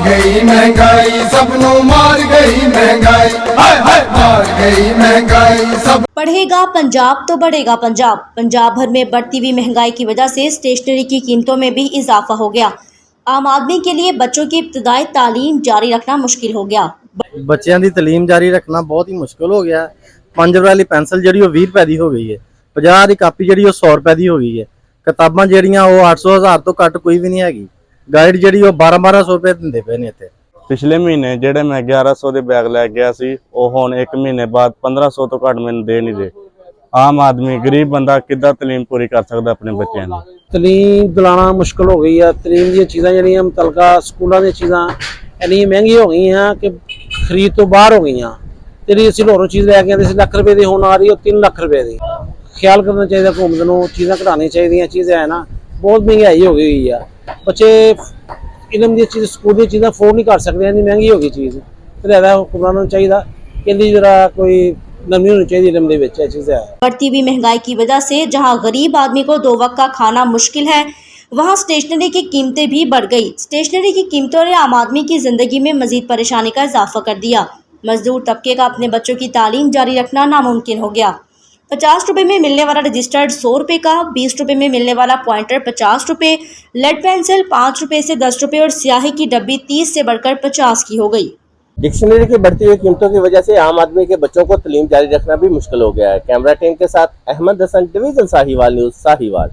गई महंगाई, सबनों मार गई महंगाई, हाय हाय मार गई महंगाई सब। पढ़ेगा पंजाब तो बढ़ेगा पंजाब। पंजाब भर में बढ़ती हुई महंगाई की वजह से स्टेशनरी की कीमतों में भी इजाफा हो गया। आम आदमी के लिए बच्चों की इब्तदाई तालीम जारी रखना मुश्किल हो गया। ਬੱਚਿਆਂ ਦੀ ਤਾਲੀਮ ਜਾਰੀ ਰੱਖਣਾ ਬਹੁਤ ਹੀ ਮੁਸ਼ਕਲ ਹੋ ਗਿਆ। 5 ਰੁਪਏ ਵਾਲੀ ਪੈਨਸਲ ਜਿਹੜੀ ਉਹ 20 ਰੁਪਏ ਦੀ ਹੋ ਗਈ ਹੈ। 50 ਦੀ ਕਾਪੀ ਜਿਹੜੀ ਉਹ 100 ਰੁਪਏ ਦੀ ਹੋ ਗਈ ਹੈ। ਕਿਤਾਬਾਂ ਜਿਹੜੀਆਂ ਉਹ 800 1000 ਤੋਂ ਘੱਟ ਕੋਈ ਵੀ ਨਹੀਂ ਹੈਗੀ। ਗਾਈਡ ਜਿਹੜੀ ਉਹ 1200 ਰੁਪਏ ਦਿੰਦੇ ਪਏ ਨੇ ਇੱਥੇ। ਪਿਛਲੇ ਮਹੀਨੇ ਜਿਹੜੇ ਮੈਂ 1100 ਦੇ ਬੈਗ ਲੈ ਗਿਆ ਸੀ ਉਹ ਹੁਣ 1 ਮਹੀਨੇ ਬਾਅਦ 1500 ਤੋਂ ਘੱਟ ਮੈਨੂੰ ਦੇ ਨਹੀਂ ਰਹੇ। ਆਮ ਆਦਮੀ ਗਰੀਬ ਬੰਦਾ ਕਿੱਦਾਂ ਤਾਲੀਮ ਪੂਰੀ ਕਰ ਸਕਦਾ ਆਪਣੇ ਬੱਚਿਆਂ ਦੀ। ਤਲੀਮ ਦਿਲਾਣਾ ਮੁਸ਼ਕਲ ਹੋ ਗਈ ਆ। ਤਲੀਮ ਦੀਆਂ ਚੀਜ਼ਾਂ ਜਿਹੜੀਆਂ ਮੁਤਲਕਾ ਸਕੂਲਾਂ ਦੀਆਂ ਚੀਜ਼ਾਂ ਇੰਨੀਆਂ ਮਹਿੰਗੀਆਂ ਹੋ ਗਈਆਂ ਕਿ ਖਰੀਦ ਤੋਂ ਬਾਹਰ ਹੋ ਗਈਆਂ। ਜਿਹੜੀ ਅਸੀਂ ਲੋਰੋਂ ਚੀਜ਼ ਲੈ ਕੇ ਆਉਂਦੇ ਸੀ ਲੱਖ ਰੁਪਏ ਦੀ, ਹੁਣ ਆ ਰਹੀ ਉਹ 3 ਲੱਖ ਰੁਪਏ ਦੀ। ਖਿਆਲ ਕਰਨਾ ਚਾਹੀਦਾ ਹੁਕੂਮਤ ਨੂੰ, ਚੀਜ਼ਾਂ ਘਟਾਉਣੀਆਂ ਚਾਹੀਦੀਆਂ। ਚੀਜ਼ ਹੈ ਨਾ ਬਹੁਤ ਮਹਿੰਗਾਈ ਹੋ ਗਈ ਆ। ਬੱਚੇ ਇਲਮ ਦੀ ਚੀਜ਼ ਸਕੂਲ ਦੀ ਚੀਜ਼ਾਂ ਅਫੋਰਡ ਨਹੀਂ ਕਰ ਸਕਦੇ, ਇੰਨੀ ਮਹਿੰਗੀ ਹੋ ਗਈ ਚੀਜ਼। ਤੇ ਇਹਦਾ ਹੁਕਮਰਾਨਾਂ ਨੂੰ ਚਾਹੀਦਾ ਕਿ ਇਹਦੀ जरा कोई नमी होनी चाहिए इलम दे विच। चीज़ है बढ़ती हुई महंगाई की वजह से जहां गरीब आदमी को 2 वक्त का खाना मुश्किल है, वहां स्टेशनरी की कीमतें भी बढ़ गई। स्टेशनरी की कीमतों ने आम आदमी की जिंदगी में मजीद परेशानी का इजाफा कर दिया। मजदूर तबके का अपने बच्चों की तालीम जारी रखना नामुमकिन हो गया। 50 रुपये में मिलने वाला रजिस्टर्ड 100 रुपये का, 20 रुपये में मिलने वाला पॉइंटर 50 रुपये, लेड पेंसिल 5 रुपये से 10 रुपये और स्याही की डब्बी 30 से बढ़कर 50 की हो गई। डिक्शनरी की बढ़ती हुई कीमतों की वजह से आम आदमी के बच्चों को तालीम जारी रखना भी मुश्किल हो गया है। कैमरा टीम के साथ अहमद हसन, डिवीजन साहिवाल न्यूज़, साहिवाल।